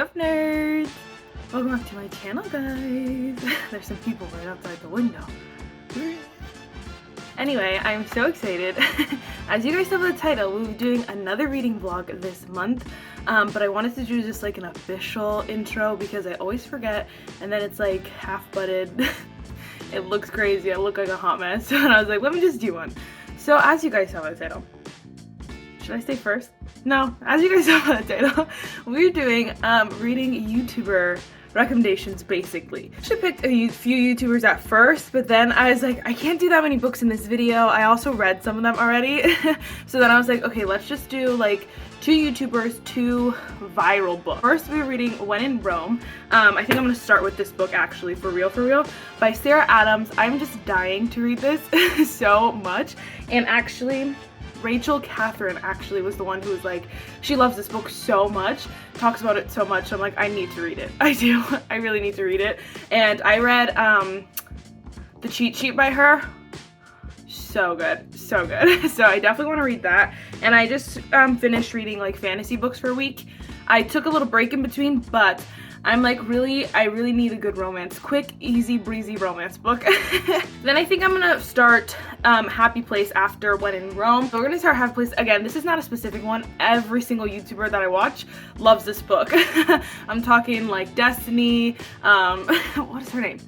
up, nerds? Welcome back to my channel, guys. There's some people right outside the window. Anyway, I'm so excited. As you guys saw by the title, we'll be doing another reading vlog this month. But I wanted to do just like an official intro because I always forget, and then it's like half-butted. It looks crazy. I look like a hot mess. And I was like, let me just do one. So as you guys saw by the title, should I say first? No, as you guys saw by the title, we're doing reading YouTuber recommendations basically. I should pick a few YouTubers at first, but then I was like, I can't do that many books in this video. I also read some of them already. So then I was like, okay, let's just do like 2 YouTubers, 2 viral books. First, we're reading When in Rome. I think I'm gonna start with this book actually, for real, by Sarah Adams. I'm just dying to read this so much. And actually, Rachel Catherine actually was the one who was like, she loves this book so much, talks about it so much. I'm like, I need to read it. I do. I really need to read it. And I read the cheat sheet by her. So good, so good. So I definitely want to read that. And I just finished reading like fantasy books for a week. I took a little break in between, but I'm like, I really need a good romance. Quick, easy, breezy romance book. Then I think I'm gonna start Happy Place after When in Rome. So we're gonna start Happy Place. Again, this is not a specific one. Every single YouTuber that I watch loves this book. I'm talking like Destiny, what is her name?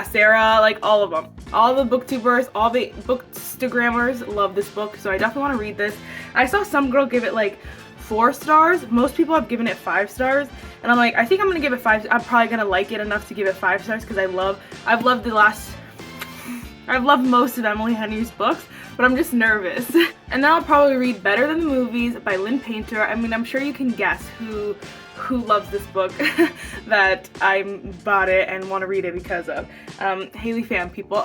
Sarah, like all of them. All the booktubers, all the bookstagrammers love this book. So I definitely wanna read this. I saw some girl give it like 4 stars. Most people have given it 5 stars, and I'm like, I think I'm gonna give it 5. I'm probably gonna like it enough to give it 5 stars because I've loved most of Emily Henry's books, but I'm just nervous. And then I'll probably read Better Than the Movies by Lynn Painter. I mean, I'm sure you can guess who loves this book that I bought it and want to read it because of. Haley fan people.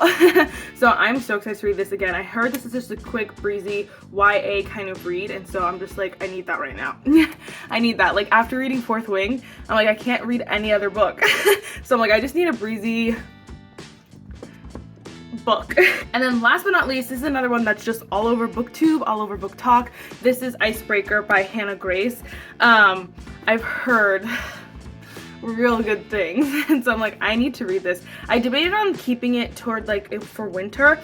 So I'm so excited to read this again. I heard this is just a quick, breezy YA kind of read, and so I'm just like, I need that right now. I need that. Like after reading Fourth Wing, I'm like, I can't read any other book. So I'm like, I just need a breezy book. And then last but not least, this is another one that's just all over Booktube, all over Book Talk. This is Icebreaker by Hannah Grace. I've heard real good things, and so I'm like, I need to read this. I debated on keeping it toward like for winter,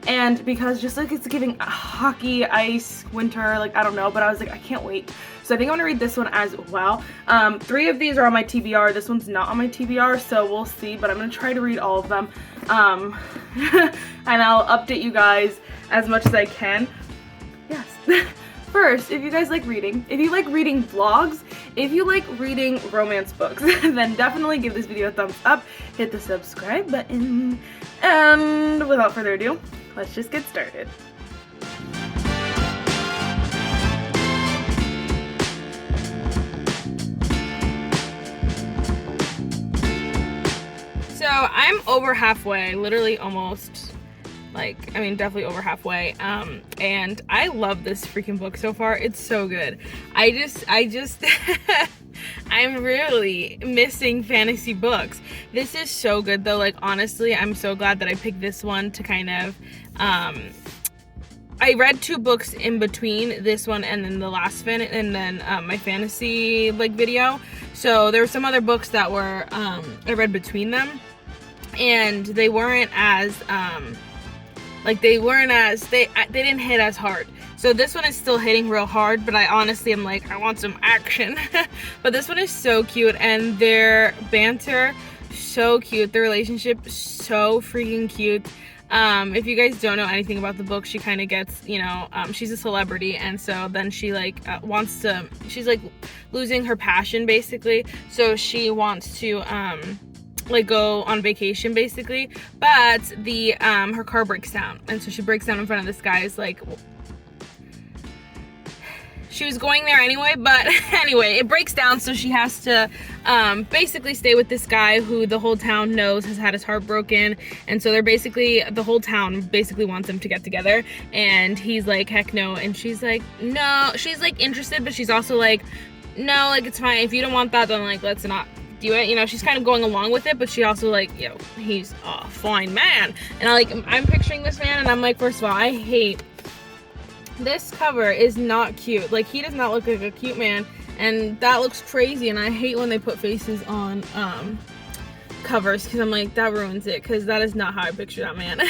and because just like it's giving hockey, ice, winter, like I don't know, but I was like, I can't wait. So I think I'm gonna read this one as well. 3 of these are on my TBR. This one's not on my TBR, so we'll see, but I'm gonna try to read all of them. And I'll update you guys as much as I can. Yes. First, if you guys like reading, if you like reading vlogs, if you like reading romance books, then definitely give this video a thumbs up, hit the subscribe button, and without further ado, let's just get started. So I'm over halfway, literally almost, like, I mean, definitely over halfway, and I love this freaking book so far. It's so good. I just I'm really missing fantasy books. This is so good though. Like, honestly, I'm so glad that I picked this one to kind of, I read 2 books in between this one and then the last my fantasy like video. So there were some other books that were I read between them, and they weren't as they didn't hit as hard. So this one is still hitting real hard, but I honestly am like, I want some action. But this one is so cute, and their banter, so cute. Their relationship, so freaking cute. If you guys don't know anything about the book, she kind of gets, you know, she's a celebrity, and so then she like she's like losing her passion basically, so she wants to like go on vacation basically, but her car breaks down, and so she breaks down in front of this guy's, like, she was going there anyway, but anyway, it breaks down, so she has to basically stay with this guy who the whole town knows has had his heart broken, and so the whole town basically wants them to get together, and he's like, heck no, and she's like, no, she's like interested, but she's also like, no, like, it's fine, if you don't want that, then like, let's not do it, you know. She's kind of going along with it, but she also like, you know, he's a fine man, and I'm picturing this man, and I'm like, first of all, I hate this cover is not cute. Like, he does not look like a cute man and that looks crazy, and I hate when they put faces on covers, because I'm like, that ruins it, because that is not how I picture that man.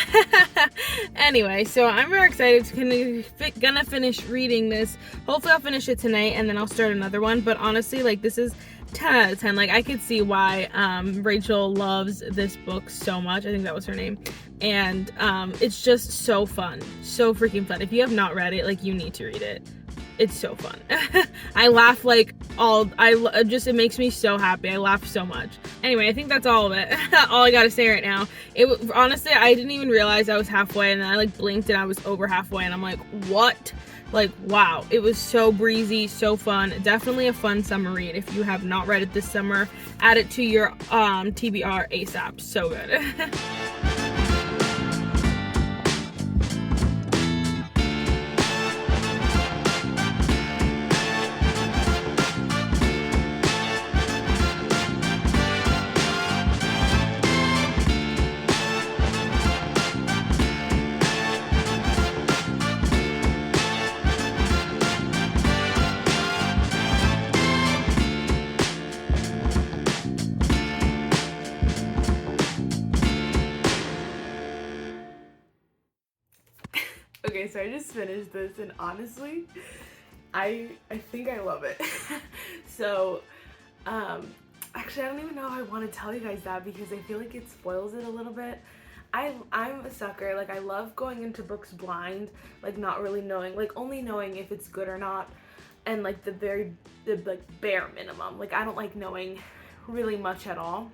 Anyway, so I'm very excited to gonna finish reading this. Hopefully I'll finish it tonight, and then I'll start another one. But honestly, like, this is 10 out of 10. Like, I could see why Rachel loves this book so much. I think that was her name. And it's just so fun, so freaking fun. If you have not read it, like, you need to read it. It's so fun. I laugh like it makes me so happy. I laugh so much. Anyway, I think that's all of it. All I gotta say right now. Honestly, I didn't even realize I was halfway, and then I like blinked and I was over halfway, and I'm like, what? Like, wow. It was so breezy, so fun. Definitely a fun summer read. If you have not read it this summer, add it to your TBR ASAP. So good. Okay, so I just finished this, and honestly, I think I love it. So, actually, I don't even know if I want to tell you guys that, because I feel like it spoils it a little bit. I'm a sucker. Like, I love going into books blind, like, not really knowing, like, only knowing if it's good or not, and like the bare minimum. Like, I don't like knowing really much at all.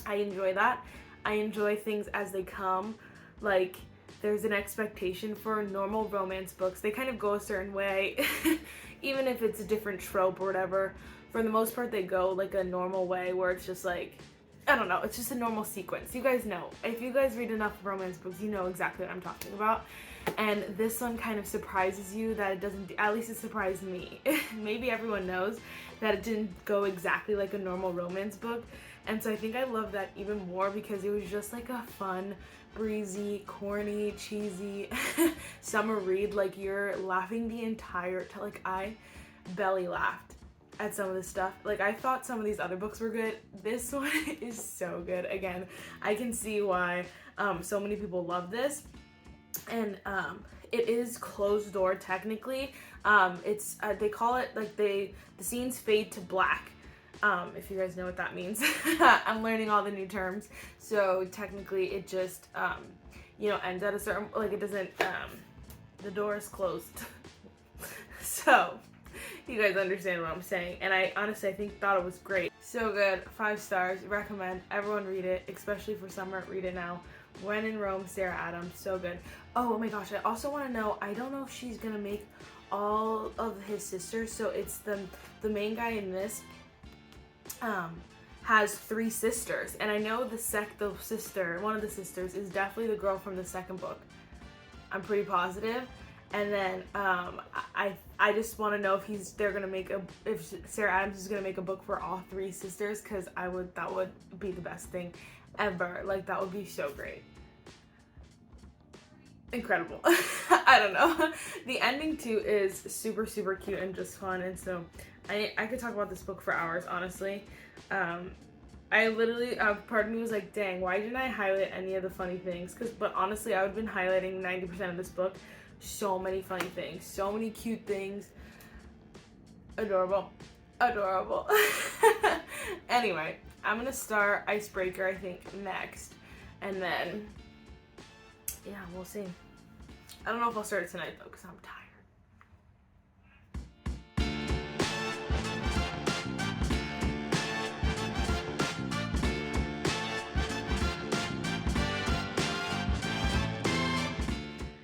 I enjoy that. I enjoy things as they come. Like, there's an expectation for normal romance books. They kind of go a certain way, even if it's a different trope or whatever. For the most part, they go like a normal way where it's just like, I don't know, it's just a normal sequence. You guys know. If you guys read enough romance books, you know exactly what I'm talking about. And this one kind of surprises you that it doesn't, at least it surprised me. Maybe everyone knows that it didn't go exactly like a normal romance book. And so I think I love that even more, because it was just like a fun, breezy, corny, cheesy summer read. Like, you're laughing the entire time. Like, I belly laughed at some of this stuff. Like, I thought some of these other books were good. This one is so good. Again, I can see why so many people love this. And it is closed door technically. It's they call it, like, the scenes fade to black. If you guys know what that means. I'm learning all the new terms. So technically it just, ends at a certain, like, it doesn't, the door is closed. So you guys understand what I'm saying. And I honestly, thought it was great. So good. 5 stars. Recommend. Everyone read it, especially for summer. Read it now. When in Rome, Sarah Adams. So good. Oh my gosh. I also want to know, I don't know if she's going to make all of his sisters. So it's the main guy in this has 3 sisters, and I know one of the sisters is definitely the girl from the second book. I'm pretty positive. And then I just want to know if Sarah Adams is gonna make a book for all 3 sisters, because that would be the best thing ever. Like, that would be so great. Incredible. I don't know. The ending too is super, super cute and just fun, and so I could talk about this book for hours, honestly. I literally, part of me was like, dang, why didn't I highlight any of the funny things? But honestly, I would have been highlighting 90% of this book. So many funny things, so many cute things. Adorable. Adorable. Anyway, I'm gonna start Icebreaker, I think, next. And then, yeah, we'll see. I don't know if I'll start it tonight, though, because I'm tired.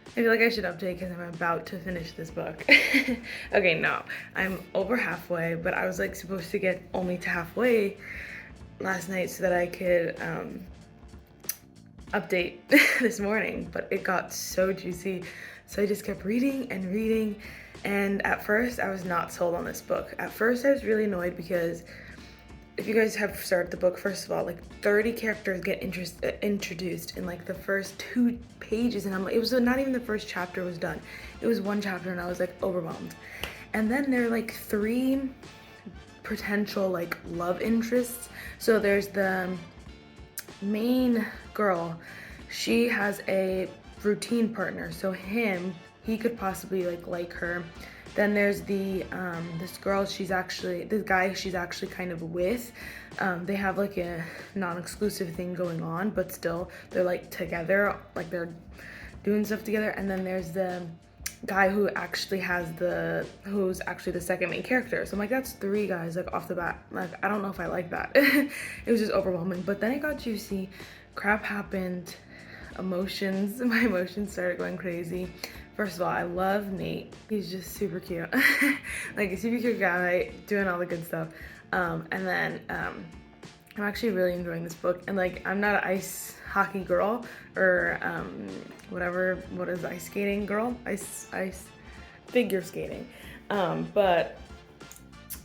I feel like I should update because I'm about to finish this book. Okay, no, I'm over halfway, but I was like supposed to get only to halfway last night so that I could update this morning, but it got so juicy. So I just kept reading and reading, and at first I was not sold on this book. At first I was really annoyed because if you guys have started the book, first of all, like 30 characters get introduced in like the first 2 pages, and it was not even the first chapter was done. It was 1 chapter, and I was like overwhelmed. And then there are like 3 potential like love interests. So there's the main girl, she has a routine partner, so he could possibly like her. Then there's the this girl, this guy she's actually kind of with. They have like a non-exclusive thing going on, but still they're like together, like they're doing stuff together. And then there's the guy who's actually the second main character. So I'm like, that's 3 guys like off the bat. Like, I don't know if I like that. It was just overwhelming. But then it got juicy, crap happened, my emotions started going crazy. First of all, I love Nate. He's just super cute. Like a super cute guy doing all the good stuff. And then I'm actually really enjoying this book. And like, I'm not an ice hockey girl or what is ice skating girl? Ice figure skating. But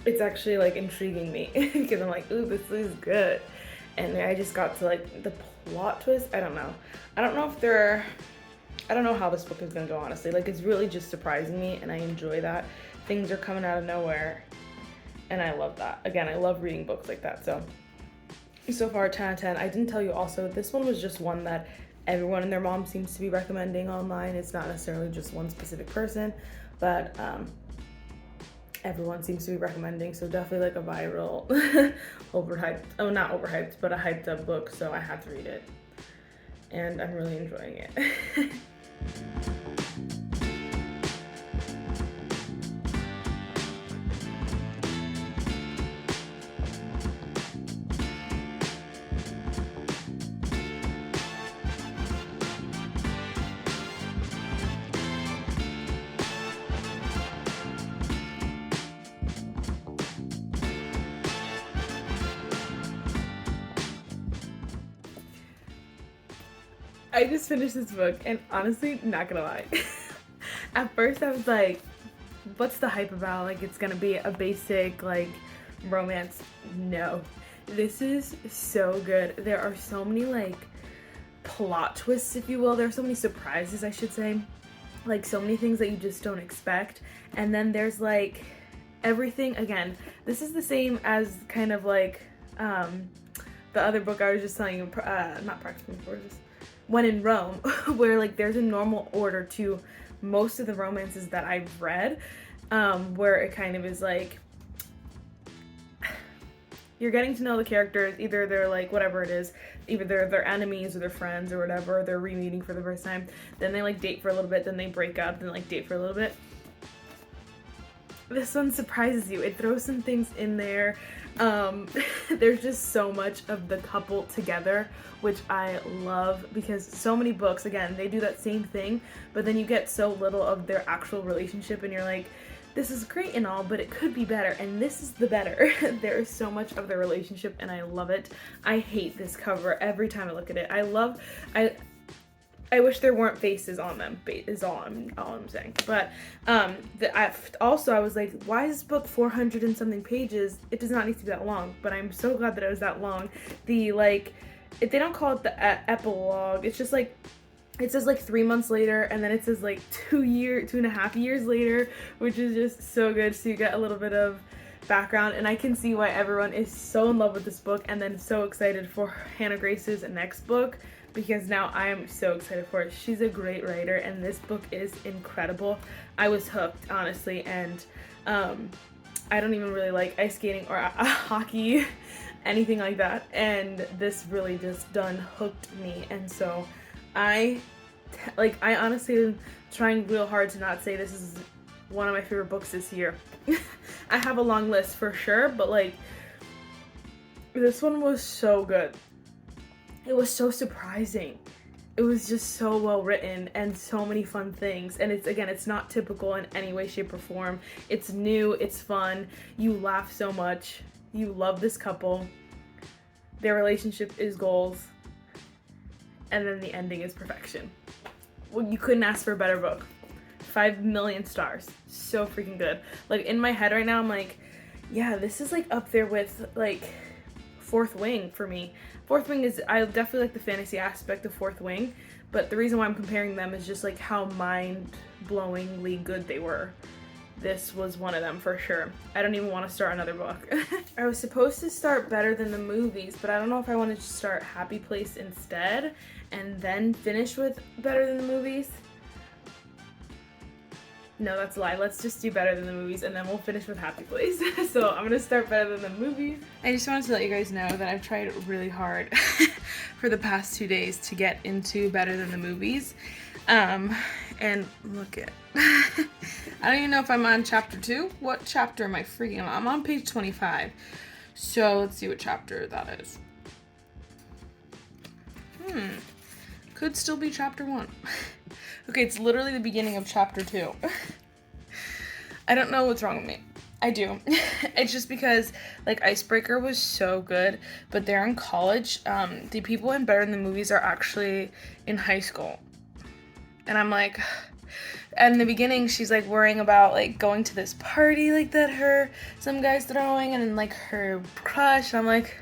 it's actually like intriguing me because I'm like, ooh, this is good. And I just got to like the plot twist. I don't know how this book is gonna go, honestly. Like, it's really just surprising me, and I enjoy that. Things are coming out of nowhere, and I love that. Again, I love reading books like that. So far, 10 out of 10. I didn't tell you also, this one was just one that everyone and their mom seems to be recommending online. It's not necessarily just one specific person, but everyone seems to be recommending. So definitely like a viral, not overhyped, but a hyped up book. So I had to read it, and I'm really enjoying it. I just finished this book, and honestly, not gonna lie, at first I was like, what's the hype about? Like, it's gonna be a basic like romance. No, this is so good. There are so many like plot twists, if you will. There are so many surprises, I should say, like so many things that you just don't expect. And then there's like everything. Again, this is the same as kind of like the other book I was just telling you, not Practicing Forces, When in Rome, where like there's a normal order to most of the romances that I've read, where it kind of is like you're getting to know the characters. Either they're like whatever it is, either they're enemies or they're friends or whatever, they're re-meeting for the first time, then they like date for a little bit, then they break up, then like date for a little bit. This one surprises you. It throws some things in there. There's just so much of the couple together, which I love, because so many books, again, they do that same thing, but then you get so little of their actual relationship, and you're like, this is great and all, but it could be better, and this is the better. There is so much of their relationship, and I love it. I hate this cover every time I look at it. I wish there weren't faces on them, is all I'm saying. But I was like, why is this book 400 and something pages? It does not need to be that long, but I'm so glad that it was that long. They don't call it the epilogue. It's just like, it says like 3 months later, and then it says like 2.5 years later, which is just so good. So you get a little bit of background, and I can see why everyone is so in love with this book and then so excited for Hannah Grace's next book, because now I am so excited for it. She's a great writer, and this book is incredible. I was hooked, honestly, and I don't even really like ice skating or hockey, anything like that, and this really just hooked me. And so I honestly am trying real hard to not say this is one of my favorite books this year. I have a long list for sure, but like, this one was so good. It was so surprising. It was just so well written and so many fun things. And it's not typical in any way, shape, or form. It's new, it's fun. You laugh so much. You love this couple. Their relationship is goals. And then the ending is perfection. Well, you couldn't ask for a better book. 5 million stars. So freaking good. Like, in my head right now, I'm like, yeah, this is like up there with like Fourth Wing for me. Fourth Wing is, I definitely like the fantasy aspect of Fourth Wing, but the reason why I'm comparing them is just like how mind-blowingly good they were. this was one of them for sure. I don't even want to start another book. I was supposed to start Better Than the Movies, but I don't know if I wanted to start Happy Place instead and then finish with Better Than the Movies. No, that's a lie. Let's just do Better Than the Movies and then we'll finish with Happy Place. So I'm gonna start Better Than the Movies. I just wanted to let you guys know that I've tried really hard for the past 2 days to get into Better Than the Movies. And look at, I don't even know if I'm on chapter 2. What chapter am I freaking on? I'm on page 25. So let's see what chapter that is. Could still be chapter 1. Okay, it's literally the beginning of chapter 2. I don't know what's wrong with me. I do. It's just because, like, Icebreaker was so good, but they're in college. The people in Better Than the Movies are actually in high school. And I'm like, and in the beginning, she's, like, worrying about, like, going to this party, like, that some guy's throwing, and then, like, her crush. And I'm like,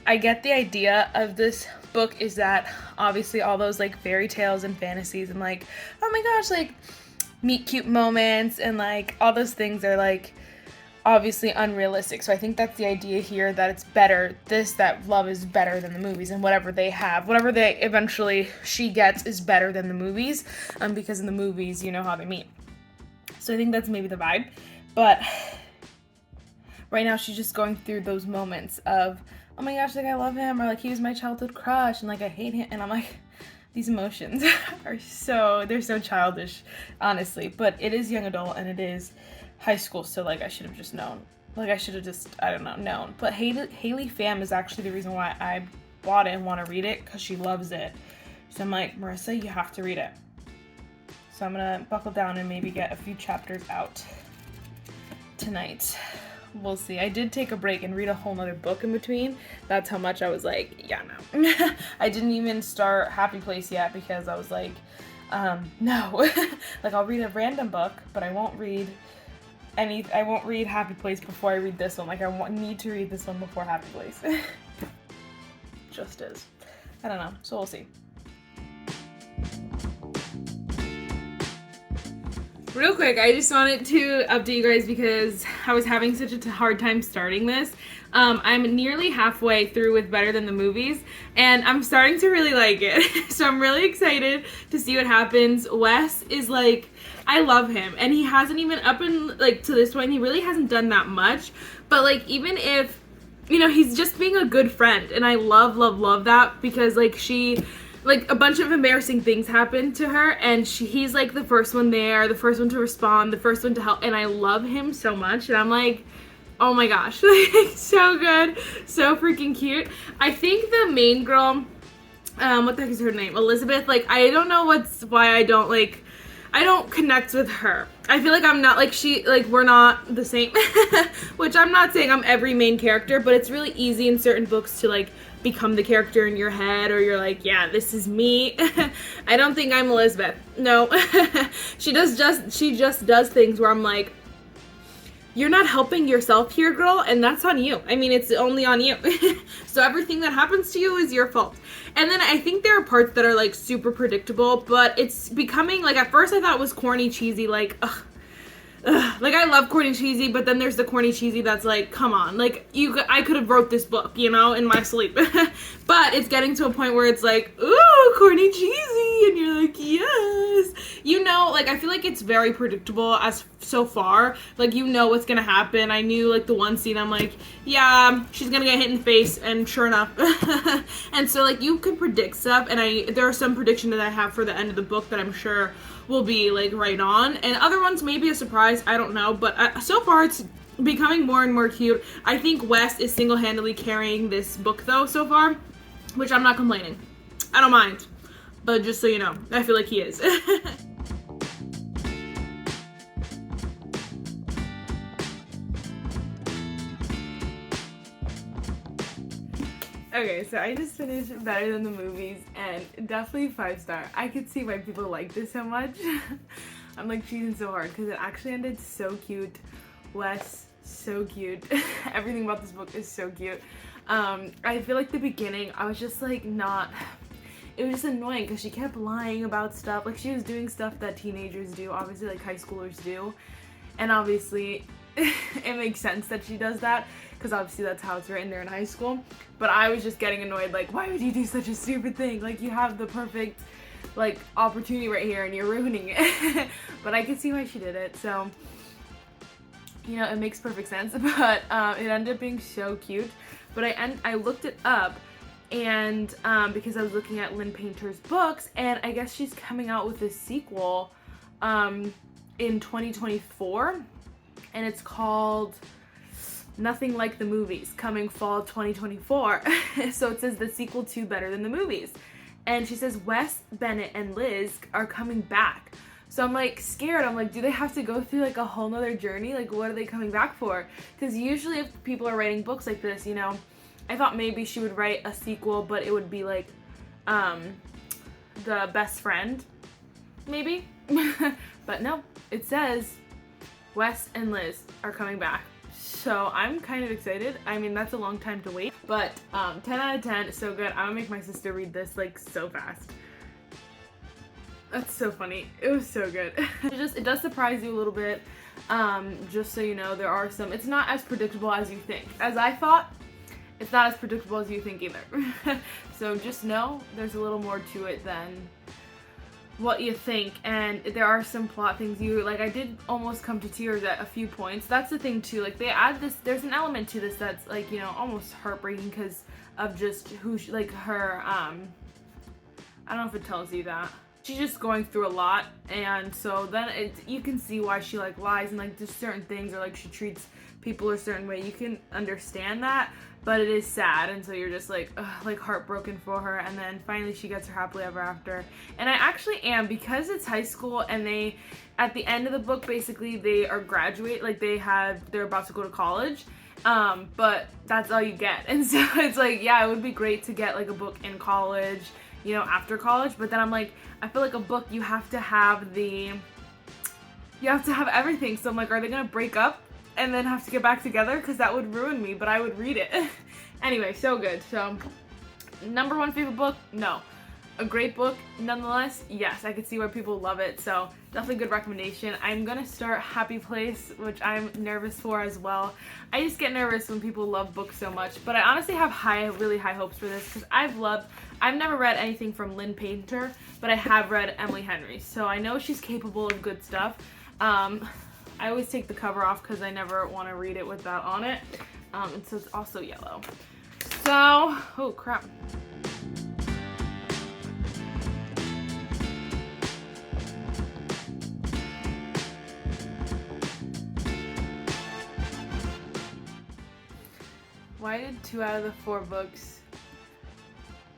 I get the idea of this book is that obviously all those like fairy tales and fantasies and like, oh my gosh, like meet cute moments and like all those things are like obviously unrealistic. So I think that's the idea here, that it's better, that love is better than the movies, and whatever they eventually she gets is better than the movies, because in the movies you know how they meet. So I think that's maybe the vibe. But right now she's just going through those moments of, oh my gosh, like I love him, or like he was my childhood crush, and like I hate him, and I'm like, these emotions they're so childish, honestly. But it is young adult and it is high school, so like I should have just known. Like I should have just, I don't know, known. But Haley Pham is actually the reason why I bought it and want to read it, because she loves it. So I'm like, Marissa, you have to read it. So I'm gonna buckle down and maybe get a few chapters out tonight. We'll see. I did take a break and read a whole nother book in between. That's how much I was like, yeah, no. I didn't even start Happy Place yet because I was like, no. Like I'll read a random book, but I won't read Happy Place before I read this one. Like I need to read this one before Happy Place. Just is. I don't know. So we'll see. Real quick, I just wanted to update you guys because I was having such a hard time starting this. I'm nearly halfway through with Better Than the Movies, and I'm starting to really like it. So I'm really excited to see what happens. Wes is like, I love him, and he hasn't even, up in like to this point, he really hasn't done that much. But like, even if, you know, he's just being a good friend, and I love that, because like like a bunch of embarrassing things happened to her, and he's like the first one there, the first one to respond, the first one to help, and I love him so much. And I'm like, oh my gosh, like so good, so freaking cute. I think the main girl, what the heck is her name? Elizabeth. Like I don't know why I don't connect with her. I feel like I'm not like we're not the same. Which I'm not saying I'm every main character, but it's really easy in certain books to like become the character in your head, or you're like, yeah, this is me. I don't think I'm Elizabeth. No. She just does things where I'm like, you're not helping yourself here, girl, and that's on you. I mean, it's only on you. So everything that happens to you is your fault. And then I think there are parts that are like super predictable, but it's becoming like, at first I thought it was corny, cheesy, like, ugh. Like I love corny cheesy, but then there's the corny cheesy that's like, come on, like I could have wrote this book, you know, in my sleep. But it's getting to a point where it's like, ooh, corny cheesy, and you're like, yes, you know, like I feel like it's very predictable as so far. Like, you know what's gonna happen. I knew like the one scene, I'm like, yeah, she's gonna get hit in the face, and sure enough. And so like you can predict stuff, and there are some predictions that I have for the end of the book that I'm sure will be like right on, and other ones may be a surprise, I don't know, but so far it's becoming more and more cute. I think Wes is single-handedly carrying this book though so far, which I'm not complaining. I don't mind, but just so you know, I feel like he is. Okay, so I just finished Better Than the Movies, and definitely 5-star. I could see why people like this so much. I'm like cheating so hard because it actually ended so cute. Wes, so cute. Everything about this book is so cute. I feel like the beginning, I was just like it was just annoying because she kept lying about stuff. Like she was doing stuff that teenagers do, obviously like high schoolers do. And obviously it makes sense that she does that, because obviously that's how it's written there in high school. But I was just getting annoyed, like, why would you do such a stupid thing? Like, you have the perfect, like, opportunity right here and you're ruining it. But I could see why she did it, so, you know, it makes perfect sense. But it ended up being so cute. But I looked it up, and because I was looking at Lynn Painter's books, and I guess she's coming out with a sequel in 2024, and it's called Nothing Like the Movies, coming fall 2024. So it says the sequel to Better Than the Movies. And she says Wes, Bennett, and Liz are coming back. So I'm like scared. I'm like, do they have to go through like a whole nother journey? Like, what are they coming back for? Because usually if people are writing books like this, you know, I thought maybe she would write a sequel, but it would be like The Best Friend, maybe. But no, it says Wes and Liz are coming back. So I'm kind of excited. I mean, that's a long time to wait, but 10 out of 10, so good. I'm gonna make my sister read this like so fast. That's so funny. It was so good. It does surprise you a little bit. Just so you know, there are some, it's not as predictable as you think. As I thought, it's not as predictable as you think either. So just know there's a little more to it than what you think, and there are some plot things I did almost come to tears at a few points. That's the thing too, like they add this, there's an element to this that's like, you know, almost heartbreaking because of just who she, like her, I don't know if it tells you that. She's just going through a lot, and so then you can see why she like lies and like just certain things, or like she treats people a certain way. You can understand that, but it is sad, and so you're just like, ugh, like heartbroken for her. And then finally she gets her happily ever after. And I actually am, because it's high school, and they, at the end of the book, basically they are graduate, like they're about to go to college, but that's all you get. And so it's like, yeah, it would be great to get like a book in college, you know, after college. But then I'm like, I feel like a book, you have to have everything. So I'm like, are they gonna break up and then have to get back together? Because that would ruin me, but I would read it. Anyway, so good. So, number one favorite book? No. A great book, nonetheless? Yes, I could see why people love it. So, definitely good recommendation. I'm gonna start Happy Place, which I'm nervous for as well. I just get nervous when people love books so much, but I honestly have really high hopes for this, because I've never read anything from Lynn Painter, but I have read Emily Henry, so I know she's capable of good stuff. I always take the cover off because I never want to read it with that on it. And so it's also yellow. So, oh crap. Why did 2 out of the 4 books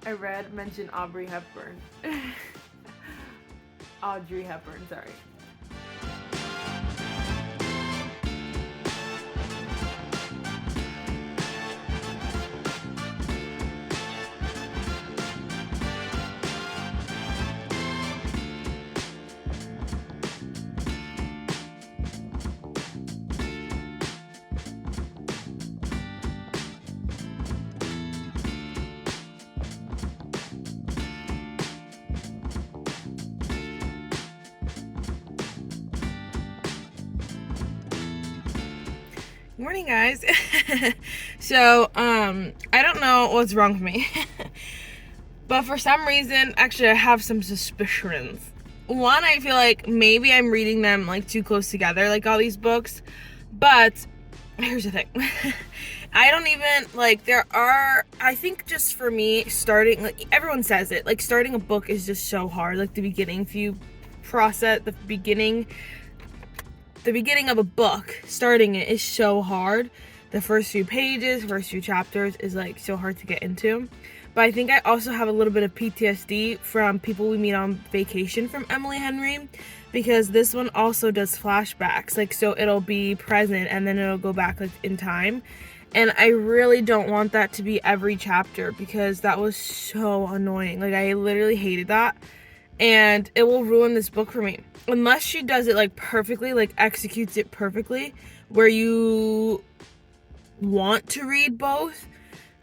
I read mention Audrey Hepburn? Audrey Hepburn, sorry. Morning, guys. So, I don't know what's wrong with me. But for some reason, actually, I have some suspicions. One, I feel like maybe I'm reading them, like, too close together, like, all these books. But, here's the thing. I don't even, like, I think just for me, starting, like, everyone says it, like, starting a book is just so hard. Like, the beginning, if you process the beginning of a book, starting it is so hard. The first few pages, first few chapters is like so hard to get into. But I think I also have a little bit of PTSD from People We Meet on Vacation from Emily Henry, because this one also does flashbacks. Like, so it'll be present and then it'll go back like in time. And I really don't want that to be every chapter, because that was so annoying. Like, I literally hated that. And it will ruin this book for me. Unless she does it, like, perfectly, like, executes it perfectly, where you want to read both,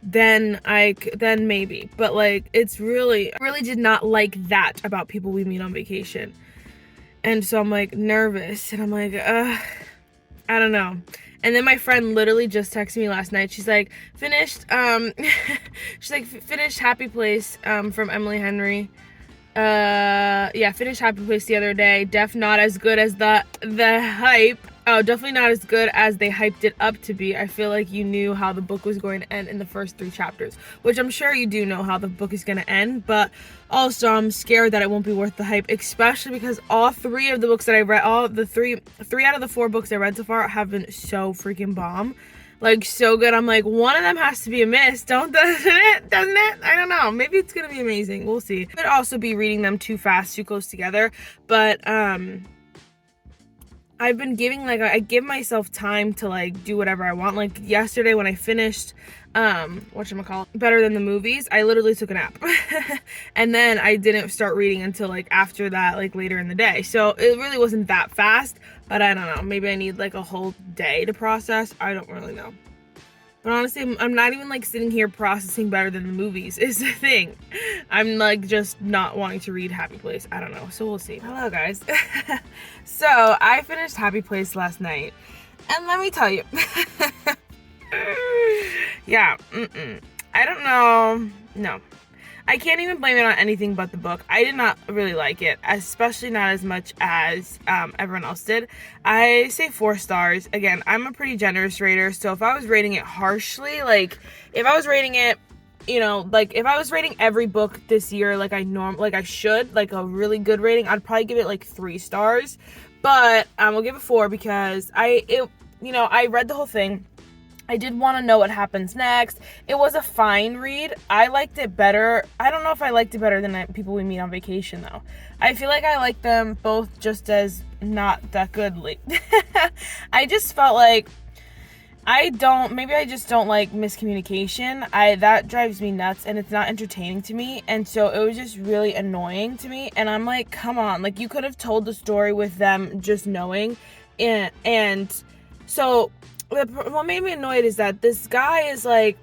then maybe. But, like, I really did not like that about People We Meet on Vacation. And so I'm, like, nervous. And I'm like, I don't know. And then my friend literally just texted me last night. She's like, finished finished Happy Place from Emily Henry. Yeah, finished Happy Place the other day. Not as good as the hype. Oh, definitely not as good as they hyped it up to be. I feel like you knew how the book was going to end in the first 3 chapters, which I'm sure you do know how the book is going to end, but also I'm scared that it won't be worth the hype, especially because all 3 of the books that I read, all the three out of the 4 books I read so far have been so freaking bomb. Like, so good. I'm like, one of them has to be a miss, doesn't it? I don't know. Maybe it's gonna be amazing. We'll see. Could also be reading them too fast, too close together. But I've been giving, like, I give myself time to, like, do whatever I want. Like, yesterday when I finished, whatchamacallit, Better Than the Movies, I literally took a nap. And then I didn't start reading until, like, after that, like, later in the day. So it really wasn't that fast, but I don't know. Maybe I need, like, a whole day to process. I don't really know. But honestly, I'm not even, like, sitting here processing Better Than the Movies is the thing. I'm, like, just not wanting to read Happy Place. I don't know. So we'll see. Hello, guys. So I finished Happy Place last night. And let me tell you. Yeah. I don't know. No. I can't even blame it on anything but the book. I did not really like it, especially not as much as everyone else did. I say 4 stars. Again, I'm a pretty generous rater, so if I was rating it harshly, like, if I was rating it, you know, like, if I was rating every book this year like I should, like a really good rating, I'd probably give it like 3 stars. But we'll give it 4 because I read the whole thing. I did want to know what happens next. It was a fine read. I liked it better. I don't know if I liked it better than People We Meet on Vacation, though. I feel like I like them both just as not that goodly. I just felt like maybe I just don't like miscommunication. That drives me nuts, and it's not entertaining to me. And so it was just really annoying to me. And I'm like, come on, like, you could have told the story with them just knowing. And so what made me annoyed is that this guy is like,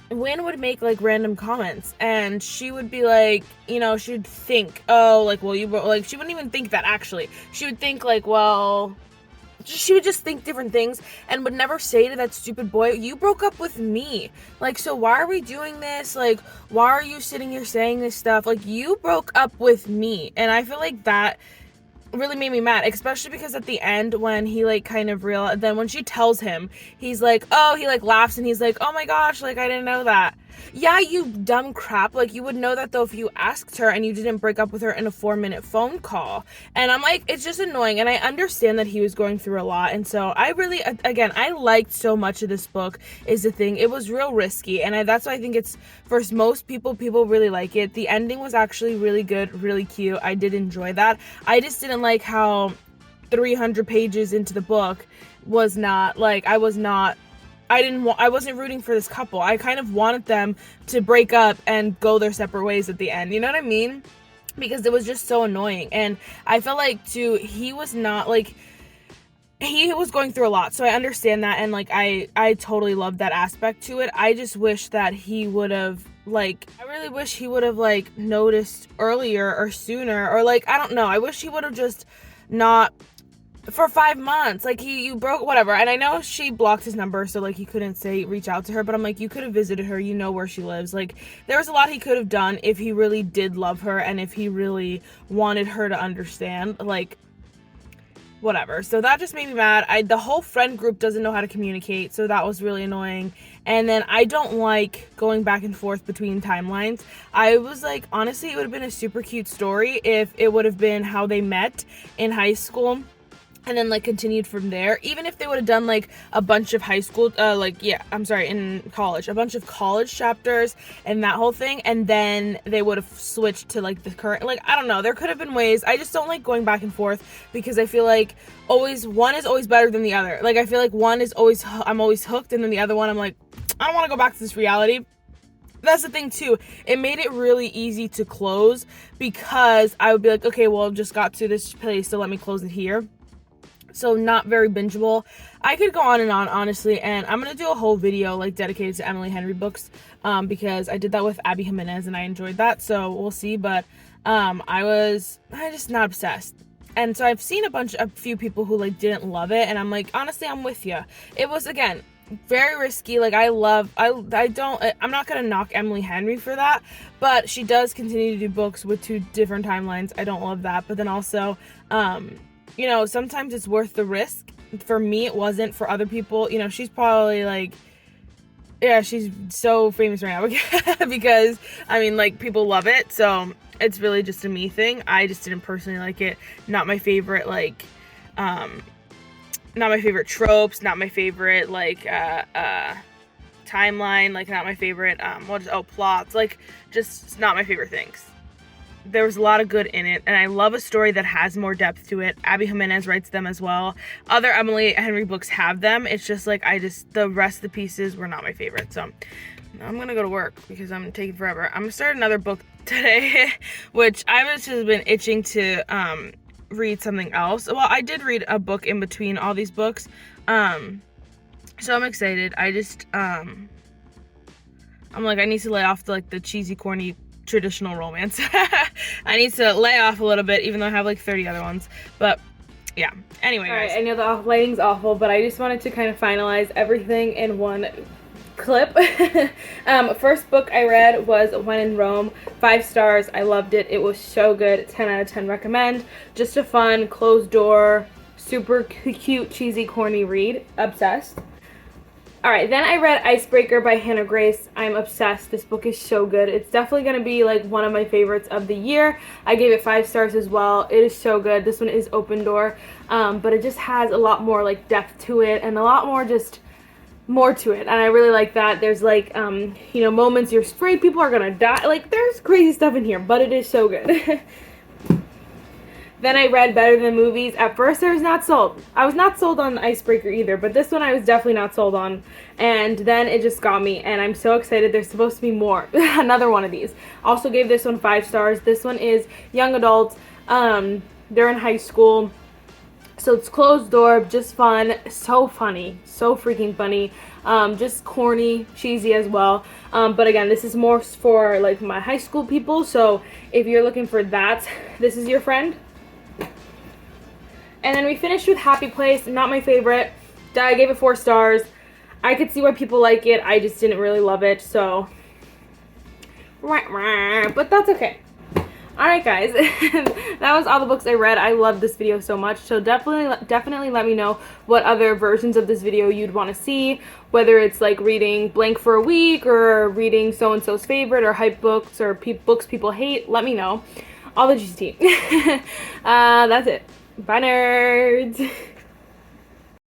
Wynn would make like random comments, and she would be like, you know, she'd think, oh, like, well, like, she wouldn't even think that actually. She would think like, well, she would just think different things and would never say to that stupid boy, you broke up with me. Like, so why are we doing this? Like, why are you sitting here saying this stuff? Like, you broke up with me. And I feel like that really made me mad, especially because at the end when he like kind of realized, then when she tells him, he's like, oh, he like laughs and he's like, oh my gosh, like, I didn't know that. Yeah, you dumb crap. Like, you would know that though if you asked her and you didn't break up with her in a 4-minute phone call. And I'm like, it's just annoying. And I understand that he was going through a lot. And so I really, again, I liked so much of this book is the thing. It was real risky. And that's why I think it's, for most people really like it. The ending was actually really good, really cute. I did enjoy that. I just didn't like how 300 pages into the book was not, like, I wasn't rooting for this couple. I kind of wanted them to break up and go their separate ways at the end. You know what I mean? Because it was just so annoying. And I felt like, too, he was not, like, he was going through a lot. So I understand that. And, like, I totally love that aspect to it. I just wish that he would have, like, I really wish he would have, like, noticed earlier or sooner. Or, like, I don't know. I wish he would have just not... for 5 months, like, you broke, whatever. And I know she blocked his number, so, like, he couldn't reach out to her, but I'm like, you could have visited her, you know where she lives. Like, there was a lot he could have done if he really did love her and if he really wanted her to understand, like, whatever. So that just made me mad. The whole friend group doesn't know how to communicate, so that was really annoying. And then I don't like going back and forth between timelines. I was like, honestly, it would have been a super cute story if it would have been how they met in high school and then, like, continued from there. Even if they would have done, like, a bunch of high school, in college. A bunch of college chapters and that whole thing. And then they would have switched to, like, the current, like, I don't know. There could have been ways. I just don't like going back and forth because I feel like one is always better than the other. Like, I feel like I'm always hooked, and then the other one, I'm like, I don't want to go back to this reality. That's the thing too, it made it really easy to close because I would be like, okay, well, I've just got to this place, so let me close it here. So not very bingeable. I could go on and on, honestly, and I'm gonna do a whole video like dedicated to Emily Henry books because I did that with Abby Jimenez and I enjoyed that, so we'll see. But I'm just not obsessed. And so I've seen a few people who like didn't love it, and I'm like, honestly, I'm with you. It was, again, very risky. Like, I'm not gonna knock Emily Henry for that, but she does continue to do books with 2 different timelines. I don't love that. But then also, you know, sometimes it's worth the risk. For me, it wasn't. For other people, you know, she's probably like, yeah, she's so famous right now because, I mean, like, people love it. So it's really just a me thing. I just didn't personally like it. Not my favorite, like, not my favorite tropes, not my favorite, like, timeline, like, not my favorite, plots, like, just not my favorite things. There was a lot of good in it, and I love a story that has more depth to it. Abby Jimenez writes them as well. Other Emily Henry books have them. It's just, like, the rest of the pieces were not my favorite, so I'm gonna go to work because I'm taking forever. I'm gonna start another book today, which I've just been itching to, read something else. Well, I did read a book in between all these books, so I'm excited. I just, I'm like, I need to lay off the cheesy, corny, traditional romance. I need to lay off a little bit, even though I have like 30 other ones, but yeah. Anyway, guys. Alright, I know the lighting's awful, but I just wanted to kind of finalize everything in one clip. First book I read was When in Rome. 5 stars. I loved it. It was so good. 10 out of 10 recommend. Just a fun, closed door, super cute, cheesy, corny read. Obsessed. Alright, then I read Icebreaker by Hannah Grace. I'm obsessed. This book is so good. It's definitely going to be like one of my favorites of the year. I gave it 5 stars as well. It is so good. This one is open door, but it just has a lot more like depth to it and a lot more just more to it, and I really like that. There's like you know, moments you're afraid people are gonna die. Like, there's crazy stuff in here, but it is so good. Then I read Better Than Movies. At first I was not sold. I was not sold on Icebreaker either, but this one I was definitely not sold on, and then it just got me, and I'm so excited. There's supposed to be more. Another one of these. Also gave this one 5 stars. This one is young adults. They're in high school, so it's closed door, just fun, so funny, so freaking funny, just corny, cheesy as well, but again, this is more for like my high school people, so if you're looking for that, this is your friend. And then we finished with Happy Place. Not my favorite. I gave it 4 stars. I could see why people like it. I just didn't really love it, so but that's okay. Alright, guys, that was all the books I read. I love this video so much, so definitely let me know what other versions of this video you'd want to see, whether it's like reading blank for a week or reading so-and-so's favorite or hype books or books people hate. Let me know. All the GT. That's it. Bye, nerds.